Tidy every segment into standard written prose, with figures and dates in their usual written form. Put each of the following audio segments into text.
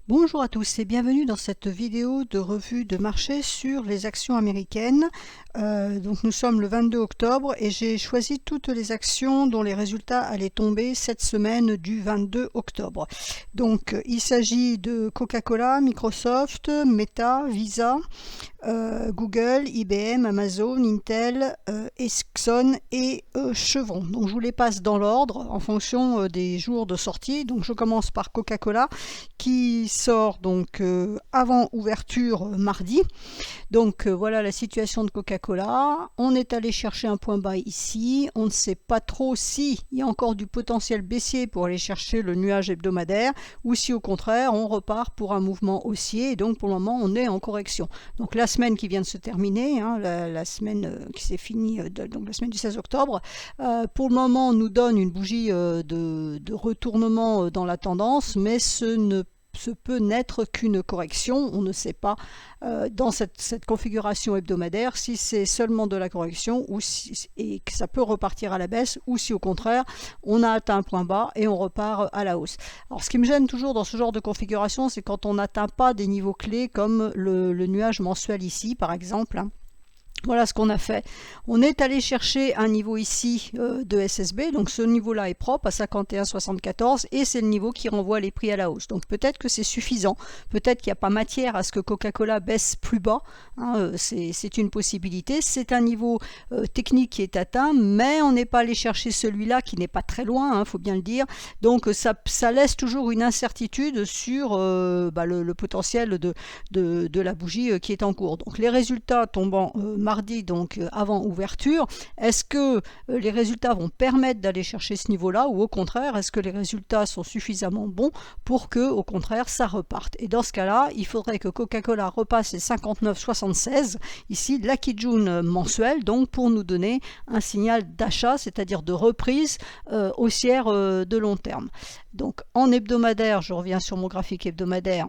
Bonjour à tous et bienvenue dans cette vidéo de revue de marché sur les actions américaines. Donc nous sommes le 22 octobre et j'ai choisi toutes les actions dont les résultats allaient tomber cette semaine du 22 octobre. Donc il s'agit de Coca-Cola, Microsoft, Meta, Visa, Google, IBM, Amazon, Intel, Exxon et Chevron. Donc je vous les passe dans l'ordre en fonction des jours de sortie. Donc je commence par Coca-Cola qui sort donc avant ouverture mardi. Donc voilà la situation de Coca-Cola. On est allé chercher un point bas ici. On ne sait pas trop si il y a encore du potentiel baissier pour aller chercher le nuage hebdomadaire ou si au contraire on repart pour un mouvement haussier. Et donc pour le moment on est en correction. Donc la semaine qui vient de se terminer, la semaine qui s'est finie, donc la semaine du 16 octobre, pour le moment on nous donne une bougie de retournement dans la tendance, mais ce peut n'être qu'une correction. On ne sait pas dans cette configuration hebdomadaire si c'est seulement de la correction ou et que ça peut repartir à la baisse ou si au contraire on a atteint un point bas et on repart à la hausse. Alors ce qui me gêne toujours dans ce genre de configuration, c'est quand on n'atteint pas des niveaux clés comme le nuage mensuel ici par exemple. Voilà ce qu'on a fait. On est allé chercher un niveau ici de SSB, donc ce niveau-là est propre à 51,74 et c'est le niveau qui renvoie les prix à la hausse. Donc peut-être que c'est suffisant, peut-être qu'il n'y a pas matière à ce que Coca-Cola baisse plus bas, c'est une possibilité. C'est un niveau technique qui est atteint, mais on n'est pas allé chercher celui-là qui n'est pas très loin, faut bien le dire. Donc ça laisse toujours une incertitude sur le potentiel de la bougie qui est en cours. Donc les résultats tombant mardi, donc avant ouverture, est-ce que les résultats vont permettre d'aller chercher ce niveau-là ou au contraire, est-ce que les résultats sont suffisamment bons pour que, au contraire, ça reparte? Et dans ce cas-là, il faudrait que Coca-Cola repasse les 59,76, ici, la Kijun mensuel, donc pour nous donner un signal d'achat, c'est-à-dire de reprise haussière de long terme. Donc en hebdomadaire, je reviens sur mon graphique hebdomadaire.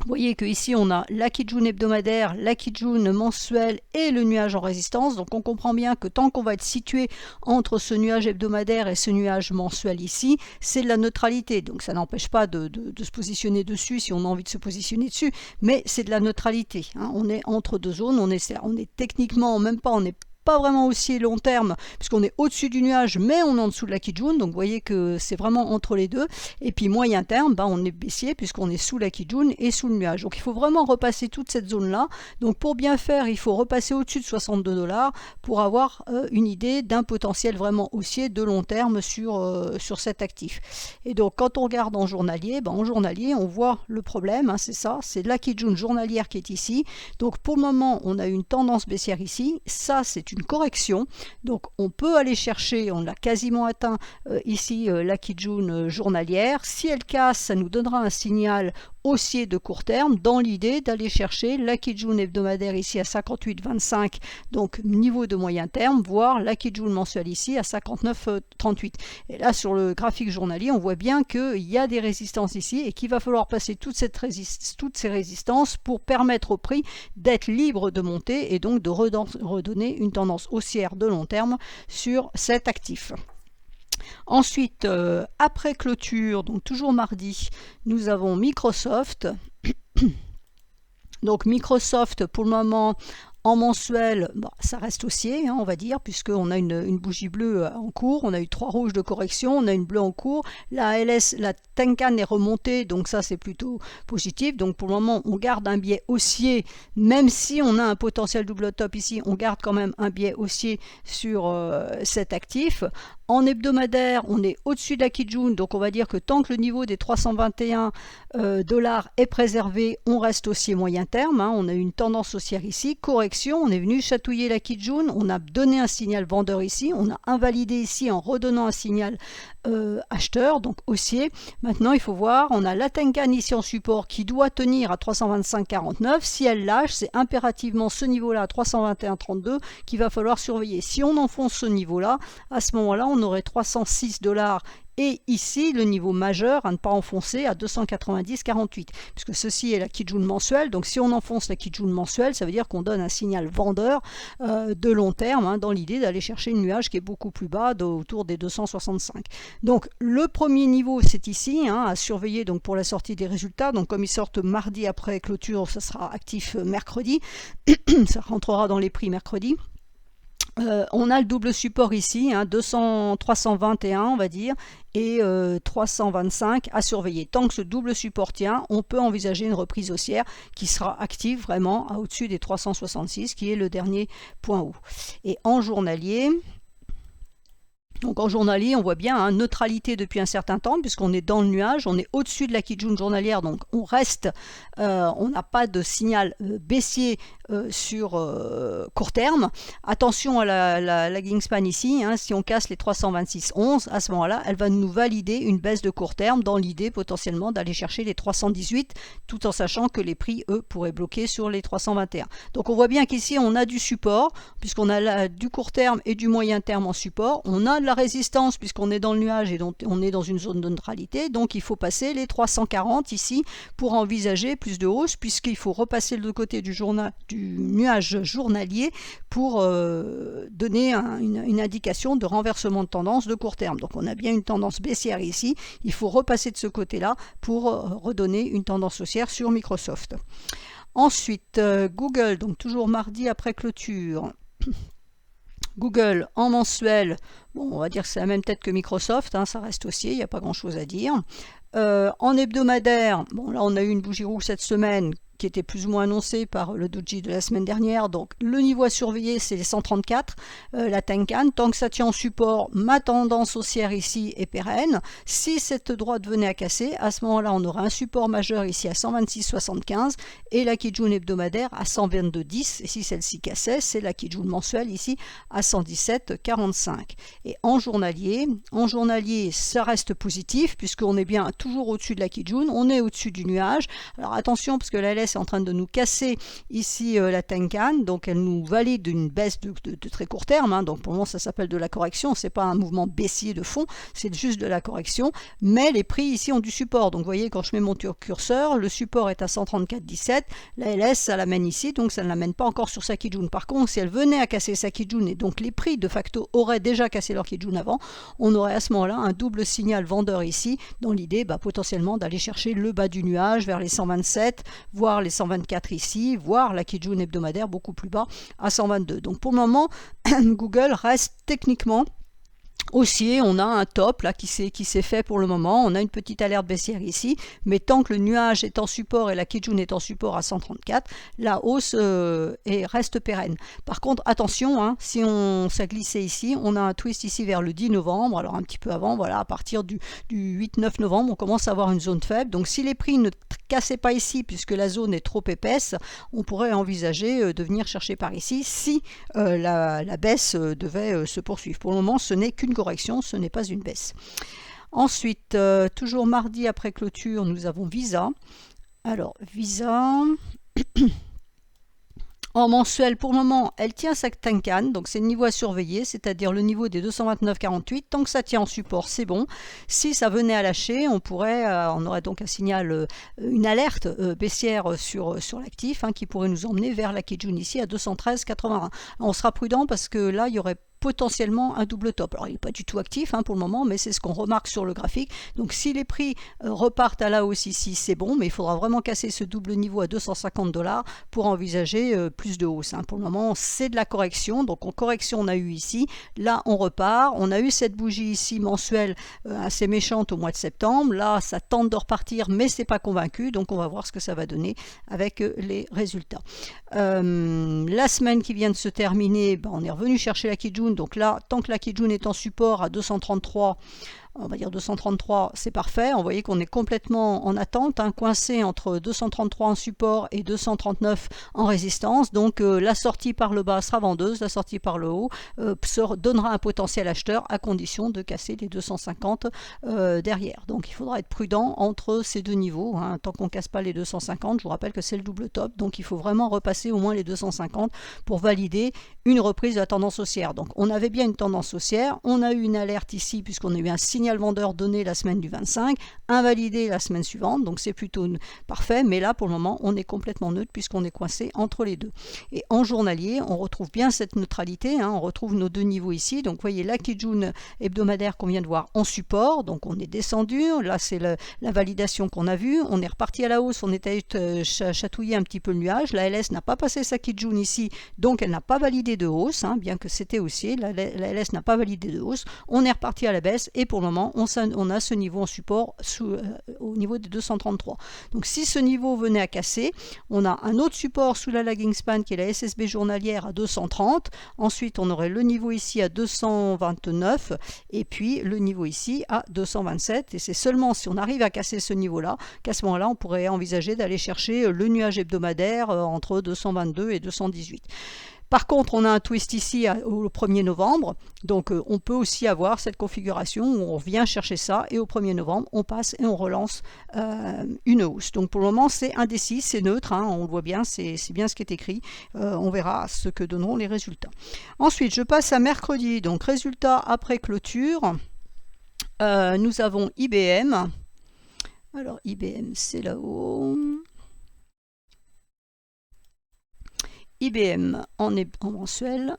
Vous voyez qu'ici on a la Kijun hebdomadaire, la Kijun mensuelle et le nuage en résistance. Donc on comprend bien que tant qu'on va être situé entre ce nuage hebdomadaire et ce nuage mensuel ici, c'est de la neutralité. Donc ça n'empêche pas de se positionner dessus si on a envie de se positionner dessus, mais c'est de la neutralité. On est entre deux zones, on est techniquement même pas, on est pas vraiment haussier long terme puisqu'on est au-dessus du nuage mais on est en dessous de la Kijun, donc vous voyez que c'est vraiment entre les deux. Et puis moyen terme, on est baissier puisqu'on est sous la Kijun et sous le nuage. Donc il faut vraiment repasser toute cette zone là. Donc pour bien faire, il faut repasser au-dessus de 62$ pour avoir une idée d'un potentiel vraiment haussier de long terme sur cet actif. Et donc quand on regarde en journalier, on voit le problème, c'est ça, c'est la Kijun journalière qui est ici. Donc pour le moment on a une tendance baissière ici, ça c'est une correction, donc on peut aller chercher, on l'a quasiment atteint ici la Kijun journalière. Si elle casse, ça nous donnera un signal haussier de court terme dans l'idée d'aller chercher la Kijun hebdomadaire ici à 58,25, donc niveau de moyen terme, voire la Kijun mensuelle ici à 59,38. Et là sur le graphique journalier, on voit bien qu'il y a des résistances ici et qu'il va falloir passer toutes ces résistances pour permettre au prix d'être libre de monter et donc de redonner une tendance haussière de long terme sur cet actif. Ensuite, après clôture, donc toujours mardi, nous avons Microsoft. Donc Microsoft, pour le moment, en mensuel, ça reste haussier, on va dire, puisqu'on a une bougie bleue en cours, on a eu 3 rouges de correction, on a une bleue en cours, la Tenkan est remontée, donc ça c'est plutôt positif. Donc pour le moment, on garde un biais haussier, même si on a un potentiel double top ici, on garde quand même un biais haussier sur cet actif. En hebdomadaire, on est au-dessus de la Kijun, donc on va dire que tant que le niveau des 321$ est préservé, on reste haussier moyen terme. On a eu une tendance haussière ici, correction, on est venu chatouiller la Kijun, on a donné un signal vendeur ici, on a invalidé ici en redonnant un signal acheteur, donc haussier. Maintenant, il faut voir, on a la Tenkan ici en support qui doit tenir à 325,49. Si elle lâche, c'est impérativement ce niveau-là à 321,32 qu'il va falloir surveiller. Si on enfonce ce niveau-là, à ce moment-là, on on aurait 306 $. Et ici, le niveau majeur à ne pas enfoncer à 290,48, puisque ceci est la Kijun mensuelle. Donc si on enfonce la Kijun mensuelle, ça veut dire qu'on donne un signal vendeur de long terme, hein, dans l'idée d'aller chercher le nuage qui est beaucoup plus bas, autour des 265. Donc le premier niveau, c'est ici, hein, à surveiller donc, pour la sortie des résultats. Donc comme ils sortent mardi après clôture, ça sera actif mercredi. Ça rentrera dans les prix mercredi. On a le double support ici, hein, 321 on va dire, et 325 à surveiller. Tant que ce double support tient, on peut envisager une reprise haussière qui sera active vraiment au-dessus des 366, qui est le dernier point haut. Et en journalier... Donc en journalier, on voit bien hein, neutralité depuis un certain temps, puisqu'on est dans le nuage, on est au-dessus de la Kijun journalière, donc on reste, on n'a pas de signal baissier sur court terme. Attention à la lagging span ici, hein, si on casse les 326,11, à ce moment-là, elle va nous valider une baisse de court terme dans l'idée potentiellement d'aller chercher les 318, tout en sachant que les prix, eux, pourraient bloquer sur les 321. Donc on voit bien qu'ici, on a du support, puisqu'on a du court terme et du moyen terme en support. On a de la résistance, puisqu'on est dans le nuage et donc on est dans une zone de neutralité. Donc il faut passer les 340 ici pour envisager plus de hausse, puisqu'il faut repasser de côté du nuage journalier pour donner une indication de renversement de tendance de court terme. Donc on a bien une tendance baissière ici, il faut repasser de ce côté-là pour redonner une tendance haussière sur Microsoft. Ensuite, Google, donc toujours mardi après clôture. Google en mensuel, bon, on va dire que c'est la même tête que Microsoft, hein, ça reste haussier, il n'y a pas grand-chose à dire. En hebdomadaire, bon là on a eu une bougie rouge cette semaine qui était plus ou moins annoncé par le doji de la semaine dernière. Donc le niveau à surveiller, c'est les 134, la Tenkan. Tant que ça tient en support, ma tendance haussière ici est pérenne. Si cette droite venait à casser, à ce moment-là, on aura un support majeur ici à 126,75 et la Kijun hebdomadaire à 122,10. Et si celle-ci cassait, c'est la Kijun mensuelle ici à 117,45. Et en journalier, ça reste positif puisqu'on est bien toujours au-dessus de la Kijun, on est au-dessus du nuage. Alors attention, parce que la LS est en train de nous casser ici la Tenkan, donc elle nous valide une baisse de très court terme, hein, donc pour le moment ça s'appelle de la correction, c'est pas un mouvement baissier de fond, c'est juste de la correction, mais les prix ici ont du support, donc vous voyez quand je mets mon curseur, le support est à 134,17, la LS ça l'amène ici, donc ça ne l'amène pas encore sur sa Kijun. Par contre, si elle venait à casser sa Kijun et donc les prix de facto auraient déjà cassé leur Kijun avant, on aurait à ce moment-là un double signal vendeur ici, dans l'idée potentiellement d'aller chercher le bas du nuage vers les 127, voire les 124 ici, voire la Kijun hebdomadaire beaucoup plus bas à 122. Donc pour le moment, Google reste techniquement haussier. On a un top là qui s'est fait pour le moment, on a une petite alerte baissière ici, mais tant que le nuage est en support et la Kijun est en support à 134, la hausse reste pérenne. Par contre attention, hein, si ça glissait ici, on a un twist ici vers le 10 novembre, alors un petit peu avant, voilà, à partir du 8-9 novembre, on commence à avoir une zone faible, donc si les prix ne cassaient pas ici, puisque la zone est trop épaisse, on pourrait envisager de venir chercher par ici, si la baisse devait se poursuivre. Pour le moment, ce n'est qu'une correction, ce n'est pas une baisse. Ensuite, toujours mardi après clôture, nous avons Visa. Alors, Visa... En mensuel, pour le moment, elle tient sa Tenkan, donc c'est le niveau à surveiller, c'est-à-dire le niveau des 229,48. Tant que ça tient en support, c'est bon. Si ça venait à lâcher, on aurait donc un signal, une alerte baissière sur l'actif, hein, qui pourrait nous emmener vers la Kijun ici à 213,81. On sera prudent parce que là, il y aurait potentiellement un double top. Alors il n'est pas du tout actif pour le moment, mais c'est ce qu'on remarque sur le graphique. Donc si les prix repartent à la hausse ici, c'est bon, mais il faudra vraiment casser ce double niveau à 250 $ pour envisager plus de hausse. Pour le moment, c'est de la correction. Donc en correction, on a eu ici. Là, on repart. On a eu cette bougie ici mensuelle assez méchante au mois de septembre. Là, ça tente de repartir, mais c'est pas convaincu. Donc on va voir ce que ça va donner avec les résultats. La semaine qui vient de se terminer, on est revenu chercher la Kijun. Donc là, tant que la Kijun est en support à 233, on va dire 233, c'est parfait. Vous voyez qu'on est complètement en attente, hein, coincé entre 233 en support et 239 en résistance. Donc la sortie par le bas sera vendeuse, la sortie par le haut donnera un potentiel acheteur à condition de casser les 250 derrière. Donc il faudra être prudent entre ces deux niveaux, hein. Tant qu'on ne casse pas les 250, je vous rappelle que c'est le double top, donc il faut vraiment repasser au moins les 250 pour valider une reprise de la tendance haussière. Donc on avait bien une tendance haussière, on a eu une alerte ici puisqu'on a eu un signal vendeur donné la semaine du 25, invalidé la semaine suivante, donc c'est plutôt parfait, mais là pour le moment on est complètement neutre puisqu'on est coincé entre les deux. Et en journalier, on retrouve bien cette neutralité, hein, on retrouve nos deux niveaux ici, donc vous voyez la Kijun hebdomadaire qu'on vient de voir en support, donc on est descendu, là c'est la validation qu'on a vue, on est reparti à la hausse, on était chatouillé un petit peu le nuage, la LS n'a pas passé sa Kijun ici, donc elle n'a pas validé de hausse, hein, bien que c'était haussier, la LS n'a pas validé de hausse, on est reparti à la baisse et pour le moment on a ce niveau en support au niveau des 233. Donc si ce niveau venait à casser, on a un autre support sous la lagging span qui est la SSB journalière à 230, ensuite on aurait le niveau ici à 229 et puis le niveau ici à 227 et c'est seulement si on arrive à casser ce niveau-là qu'à ce moment-là on pourrait envisager d'aller chercher le nuage hebdomadaire entre 222 et 218. Par contre, on a un twist ici au 1er novembre, donc on peut aussi avoir cette configuration où on vient chercher ça et au 1er novembre, on passe et on relance une hausse. Donc pour le moment, c'est indécis, c'est neutre, hein, on le voit bien, c'est bien ce qui est écrit. On verra ce que donneront les résultats. Ensuite, je passe à mercredi, donc résultat après clôture. Nous avons IBM. Alors IBM, c'est là-haut. IBM en mensuel.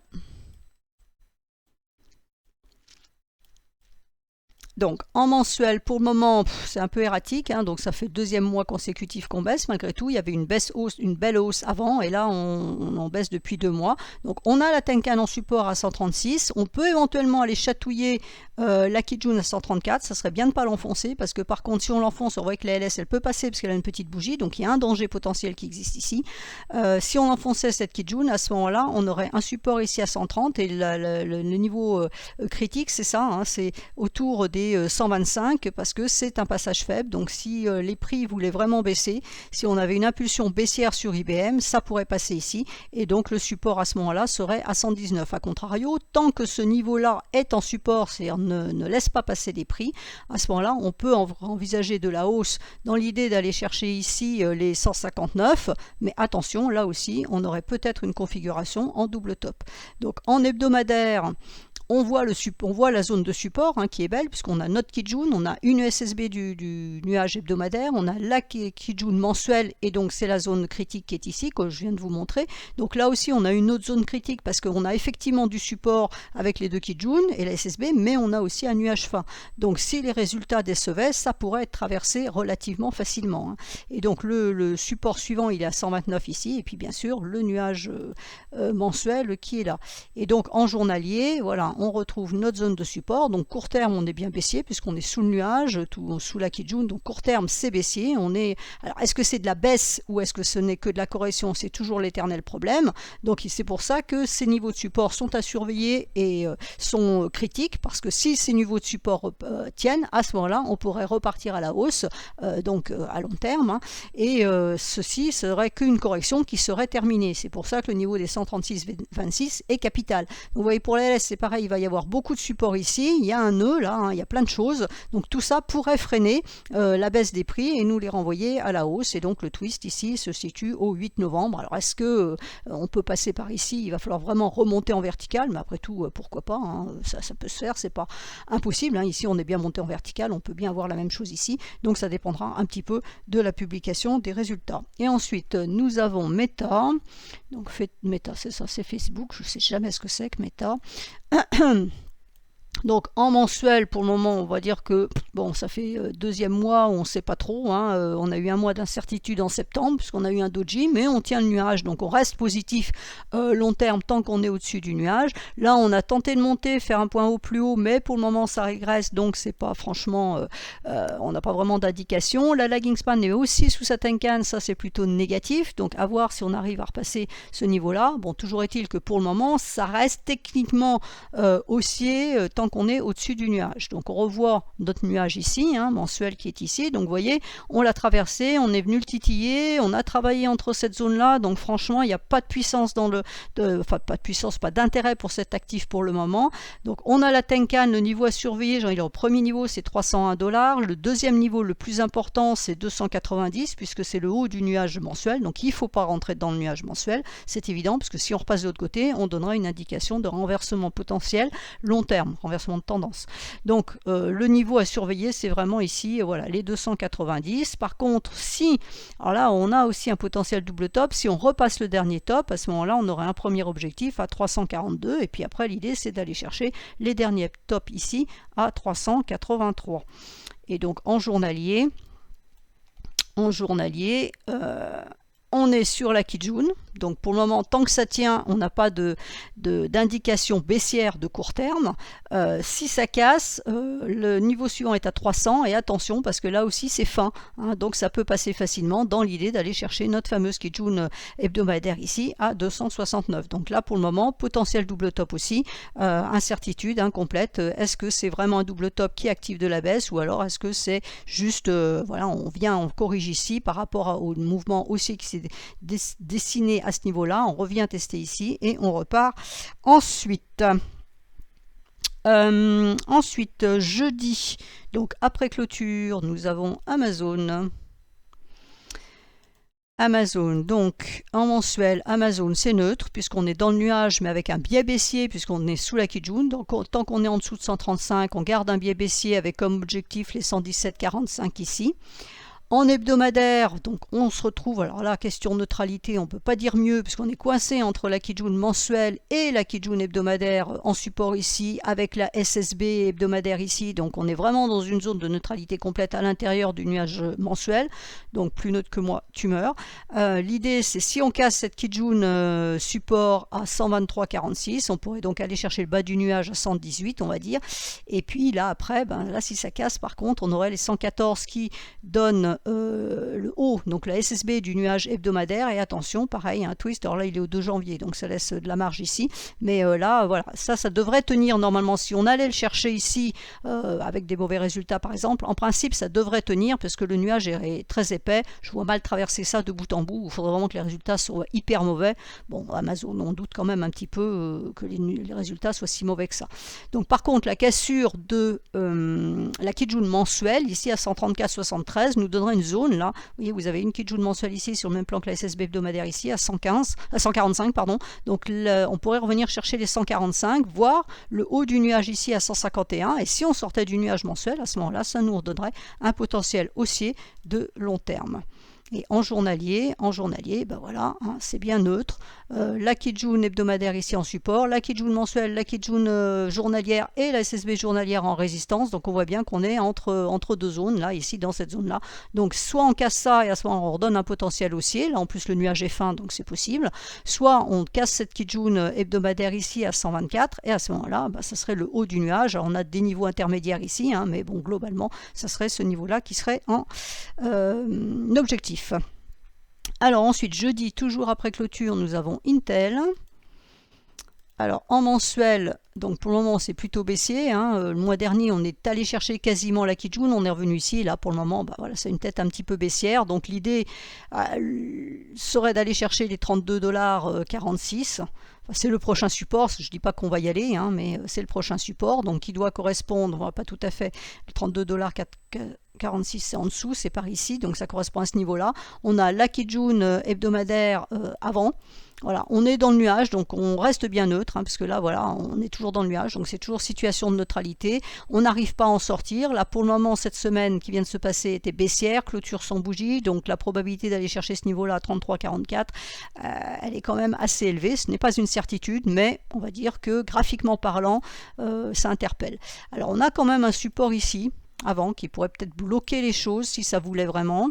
Donc en mensuel, pour le moment, c'est un peu erratique, hein, donc ça fait le deuxième mois consécutif qu'on baisse. Malgré tout, il y avait une belle hausse avant, et là on en baisse depuis 2 mois. Donc on a la Tenkan en support à 136. On peut éventuellement aller chatouiller la Kijun à 134. Ça serait bien de ne pas l'enfoncer, parce que par contre, si on l'enfonce, on voit que la LS elle peut passer parce qu'elle a une petite bougie, donc il y a un danger potentiel qui existe ici. Si on enfonçait cette Kijun, à ce moment-là, on aurait un support ici à 130 et le niveau critique, c'est ça, hein, c'est autour des 125 parce que c'est un passage faible. Donc si les prix voulaient vraiment baisser, si on avait une impulsion baissière sur IBM, ça pourrait passer ici et donc le support à ce moment-là serait à 119. A contrario, tant que ce niveau-là est en support, c'est-à-dire ne laisse pas passer les prix, à ce moment-là, on peut envisager de la hausse dans l'idée d'aller chercher ici les 159, mais attention, là aussi, on aurait peut-être une configuration en double top. Donc en hebdomadaire, on voit la zone de support, hein, qui est belle puisqu'on a notre Kijun, on a une SSB du nuage hebdomadaire, on a la Kijun mensuelle et donc c'est la zone critique qui est ici que je viens de vous montrer. Donc là aussi on a une autre zone critique parce qu'on a effectivement du support avec les deux Kijun et la SSB, mais on a aussi un nuage fin. Donc si les résultats décevaient, ça pourrait être traversé relativement facilement, hein. Et donc le support suivant il est à 129 ici et puis bien sûr le nuage mensuel qui est là. Et donc en journalier, voilà, on retrouve notre zone de support. Donc court terme, on est bien baissier puisqu'on est sous le nuage, sous la Kijun. Donc court terme, c'est baissier. Alors est-ce que c'est de la baisse ou est-ce que ce n'est que de la correction? C'est toujours l'éternel problème. Donc c'est pour ça que ces niveaux de support sont à surveiller et sont critiques parce que si ces niveaux de support tiennent, à ce moment-là, on pourrait repartir à la hausse, donc à long terme, hein, et ceci serait qu'une correction qui serait terminée. C'est pour ça que le niveau des 136,26 est capital. Donc vous voyez, pour la LS, c'est pareil, il va y avoir beaucoup de support ici, il y a un nœud là, hein, il y a plein de choses, donc tout ça pourrait freiner la baisse des prix et nous les renvoyer à la hausse, et donc le twist ici se situe au 8 novembre. Alors est-ce que on peut passer par ici? Il va falloir vraiment remonter en vertical, mais après tout, pourquoi pas, hein, ça peut se faire, c'est pas impossible, hein. Ici on est bien monté en vertical, on peut bien avoir la même chose ici, donc ça dépendra un petit peu de la publication des résultats. Et ensuite nous avons Meta, donc Meta c'est ça, c'est Facebook, je sais jamais ce que c'est que Meta. Donc en mensuel, pour le moment, on va dire que bon, ça fait deuxième mois où on ne sait pas trop, hein, on a eu un mois d'incertitude en septembre puisqu'on a eu un doji, mais on tient le nuage, donc on reste positif long terme tant qu'on est au-dessus du nuage. Là, on a tenté de monter, faire un point haut plus haut, mais pour le moment, ça régresse, donc c'est pas franchement, on n'a pas vraiment d'indication. La lagging span est aussi sous sa Tenkan, ça c'est plutôt négatif, donc à voir si on arrive à repasser ce niveau-là. Bon, toujours est-il que pour le moment, ça reste techniquement haussier tant tant qu'on est au-dessus du nuage. Donc on revoit notre nuage ici, hein, mensuel qui est ici. Donc vous voyez, on l'a traversé, on est venu le titiller, on a travaillé entre cette zone-là. Donc franchement, il n'y a pas de puissance dans le... Enfin, pas de puissance, pas d'intérêt pour cet actif pour le moment. Donc on a la Tenkan, le niveau à surveiller, j'en ai au premier niveau, c'est 301 $. Le deuxième niveau, le plus important, c'est 290, puisque c'est le haut du nuage mensuel. Donc il ne faut pas rentrer dans le nuage mensuel, c'est évident, parce que si on repasse de l'autre côté, on donnera une indication de renversement potentiel long terme, renversement de tendance. Donc le niveau à surveiller, c'est vraiment ici, voilà, les 290. Par contre, si, alors là, on a aussi un potentiel double top, si on repasse le dernier top, à ce moment-là, on aurait un premier objectif à 342, et puis après, l'idée, c'est d'aller chercher les derniers tops ici à 383. Et donc, en journalier, on est sur la Kijun. Donc pour le moment, tant que ça tient, on n'a pas d'indication baissière de court terme. Si ça casse, le niveau suivant est à 300, et attention parce que là aussi c'est fin, hein, donc ça peut passer facilement dans l'idée d'aller chercher notre fameuse Kijun hebdomadaire ici à 269. Donc là pour le moment, potentiel double top aussi, incertitude incomplète. Est-ce que c'est vraiment un double top qui active de la baisse, ou alors est-ce que c'est juste, voilà, on corrige ici par rapport au mouvement haussier qui s'est dessiné à ce niveau-là, on revient tester ici et on repart ensuite. Ensuite, jeudi, donc après clôture, nous avons Amazon. Donc en mensuel, Amazon c'est neutre puisqu'on est dans le nuage mais avec un biais baissier puisqu'on est sous la Kijun. Donc tant qu'on est en dessous de 135, on garde un biais baissier avec comme objectif les 117,45 ici. En hebdomadaire, donc on se retrouve, alors là, question neutralité, on ne peut pas dire mieux, puisqu'on est coincé entre la Kijun mensuelle et la Kijun hebdomadaire en support ici, avec la SSB hebdomadaire ici, donc on est vraiment dans une zone de neutralité complète à l'intérieur du nuage mensuel, donc plus neutre que moi, tu meurs. L'idée, c'est si on casse cette Kijun support à 123,46, on pourrait donc aller chercher le bas du nuage à 118, on va dire, et puis là, après, là, si ça casse, par contre, on aurait les 114 qui donnent le haut, donc la SSB du nuage hebdomadaire, et attention, pareil, un twist, alors là il est au 2 janvier, donc ça laisse de la marge ici, mais là, voilà, ça devrait tenir normalement. Si on allait le chercher ici, avec des mauvais résultats par exemple, en principe ça devrait tenir, parce que le nuage est très épais, je vois mal traverser ça de bout en bout, il faudrait vraiment que les résultats soient hyper mauvais. Bon, Amazon, on doute quand même un petit peu que les résultats soient si mauvais que ça. Donc par contre, la cassure de la Kijun mensuelle, ici à 134,73, nous donnerait une zone là, vous voyez, vous avez une Kijun mensuelle ici sur le même plan que la SSB hebdomadaire ici à 145, pardon. Donc on pourrait revenir chercher les 145, voire le haut du nuage ici à 151, et si on sortait du nuage mensuel, à ce moment-là, ça nous redonnerait un potentiel haussier de long terme. Et en journalier, voilà, hein, c'est bien neutre. La Kijun hebdomadaire ici en support, la Kijun mensuelle, la Kijun journalière et la SSB journalière en résistance. Donc on voit bien qu'on est entre deux zones, là, ici, dans cette zone-là. Donc soit on casse ça et à ce moment on redonne un potentiel haussier. Là en plus le nuage est fin, donc c'est possible. Soit on casse cette Kijun hebdomadaire ici à 124 et à ce moment-là, ça serait le haut du nuage. Alors, on a des niveaux intermédiaires ici, hein, mais bon, globalement, ça serait ce niveau-là qui serait en objectif. Alors ensuite, jeudi, toujours après clôture, nous avons Intel. Alors en mensuel, donc pour le moment c'est plutôt baissier, hein. Le mois dernier on est allé chercher quasiment la Kijun, on est revenu ici, là pour le moment voilà, c'est une tête un petit peu baissière, donc l'idée serait d'aller chercher les 32,46 $. C'est le prochain support, je ne dis pas qu'on va y aller, hein, mais c'est le prochain support, donc qui doit correspondre, pas tout à fait, les 32,46 $, c'est en dessous, c'est par ici, donc ça correspond à ce niveau-là. On a la Kijun hebdomadaire avant. Voilà, on est dans le nuage, donc on reste bien neutre, hein, parce que là, voilà, on est toujours dans le nuage, donc c'est toujours situation de neutralité. On n'arrive pas à en sortir. Là, pour le moment, cette semaine qui vient de se passer était baissière, clôture sans bougie, donc la probabilité d'aller chercher ce niveau-là à 33,44, elle est quand même assez élevée. Ce n'est pas une certitude, mais on va dire que graphiquement parlant, ça interpelle. Alors, on a quand même un support ici, avant, qui pourrait peut-être bloquer les choses si ça voulait vraiment.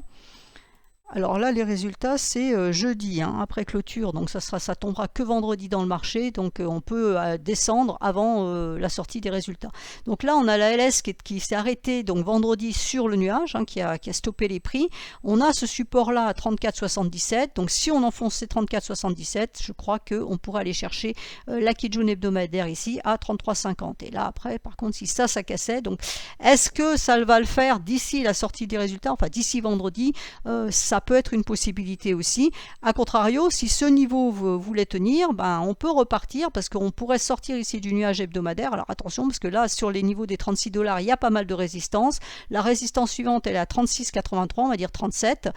Alors là, les résultats, c'est jeudi, hein, après clôture, donc ça tombera que vendredi dans le marché, donc on peut descendre avant la sortie des résultats. Donc là, on a la LS qui s'est arrêtée donc vendredi sur le nuage, hein, qui a stoppé les prix. On a ce support-là à 34,77, donc si on enfonce ces 34,77, je crois qu'on pourrait aller chercher la Kijun hebdomadaire ici à 33,50. Et là, après, par contre, si ça cassait, donc est-ce que ça va le faire d'ici la sortie des résultats, enfin d'ici vendredi, ça peut être une possibilité aussi. A contrario, si ce niveau voulait tenir, ben, on peut repartir parce qu'on pourrait sortir ici du nuage hebdomadaire. Alors attention, parce que là, sur les niveaux des 36 $, il y a pas mal de résistance. La résistance suivante, elle est à 36,83, on va dire 37.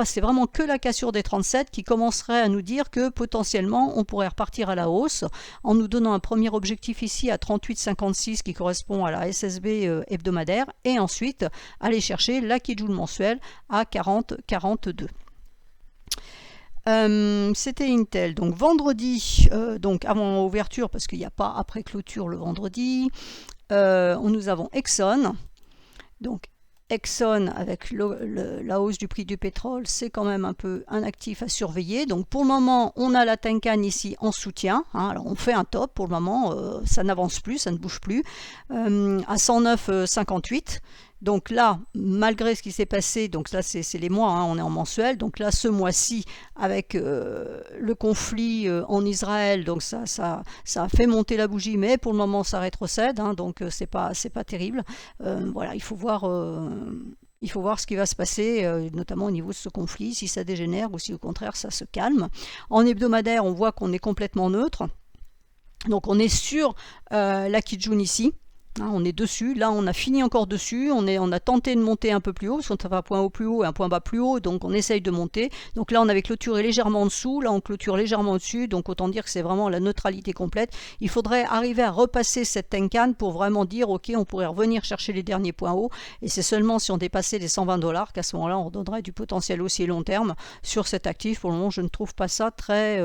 C'est vraiment que la cassure des 37 qui commencerait à nous dire que potentiellement, on pourrait repartir à la hausse en nous donnant un premier objectif ici à 38,56 qui correspond à la SSB hebdomadaire et ensuite aller chercher la Kijun mensuelle à 40,42. C'était Intel. Donc vendredi, donc avant ouverture, parce qu'il n'y a pas après clôture le vendredi, nous avons Exxon. Donc Exxon, avec la hausse du prix du pétrole, c'est quand même un peu un actif à surveiller. Donc pour le moment, on a la Tenkan ici en soutien. Hein. Alors on fait un top pour le moment, ça n'avance plus, ça ne bouge plus, à 109,58. Donc là, malgré ce qui s'est passé, donc là c'est les mois, hein, on est en mensuel, donc là ce mois-ci avec le conflit en Israël, donc ça a fait monter la bougie, mais pour le moment ça rétrocède, hein, donc c'est pas terrible. Voilà, il faut voir ce qui va se passer, notamment au niveau de ce conflit, si ça dégénère ou si au contraire ça se calme. En hebdomadaire, on voit qu'on est complètement neutre, donc on est sur la Kijun ici. On est dessus, là on a fini encore dessus, on a tenté de monter un peu plus haut, parce qu'on a un point haut plus haut et un point bas plus haut, donc on essaye de monter. Donc là on avait clôturé légèrement en dessous, là on clôture légèrement au-dessus, donc autant dire que c'est vraiment la neutralité complète. Il faudrait arriver à repasser cette Tenkan pour vraiment dire ok, on pourrait revenir chercher les derniers points hauts, et c'est seulement si on dépassait les 120 $ qu'à ce moment-là on redonnerait du potentiel haussier long terme sur cet actif. Pour le moment je ne trouve pas ça très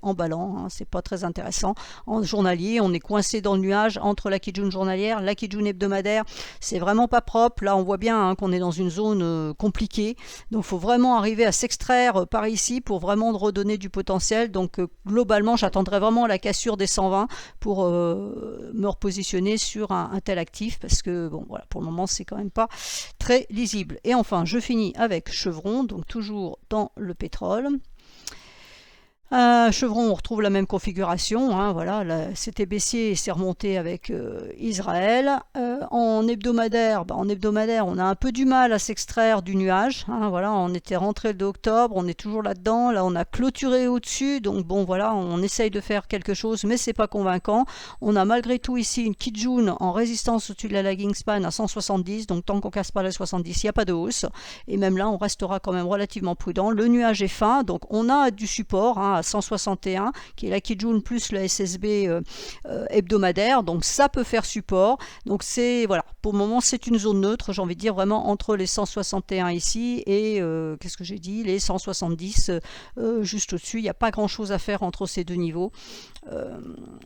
emballant, hein. C'est pas très intéressant. En journalier, on est coincé dans le nuage entre la Kijun journalière, la Kijun hebdomadaire, c'est vraiment pas propre. Là on voit bien, hein, qu'on est dans une zone compliquée, donc il faut vraiment arriver à s'extraire par ici pour vraiment redonner du potentiel. Donc globalement j'attendrai vraiment la cassure des 120 pour me repositionner sur un tel actif, parce que bon voilà, pour le moment c'est quand même pas très lisible. Et enfin je finis avec Chevron, donc toujours dans le pétrole. Chevron, on retrouve la même configuration, hein, voilà, c'était baissier et c'est remonté avec Israël. En hebdomadaire, on a un peu du mal à s'extraire du nuage, hein, voilà, on était rentré le 2 octobre, on est toujours là-dedans, là on a clôturé au-dessus, donc bon voilà, on essaye de faire quelque chose, mais c'est pas convaincant. On a malgré tout ici une Kijun en résistance au-dessus de la lagging span à 170, donc tant qu'on casse pas la 70, il n'y a pas de hausse, et même là on restera quand même relativement prudent. Le nuage est fin, donc on a du support, hein, à 161 qui est la Kijun plus la SSB hebdomadaire, donc ça peut faire support. Donc c'est voilà, pour le moment c'est une zone neutre, j'ai envie de dire, vraiment entre les 161 ici et qu'est-ce que j'ai dit, les 170 juste au-dessus. Il n'y a pas grand chose à faire entre ces deux niveaux.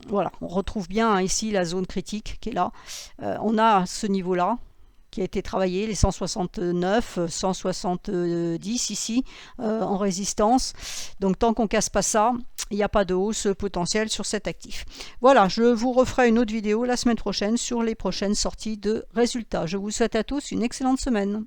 Voilà, on retrouve bien, hein, ici la zone critique qui est là. On a ce niveau là qui a été travaillé, les 169, 170 ici en résistance. Donc tant qu'on casse pas ça, il n'y a pas de hausse potentielle sur cet actif. Voilà, je vous referai une autre vidéo la semaine prochaine sur les prochaines sorties de résultats. Je vous souhaite à tous une excellente semaine.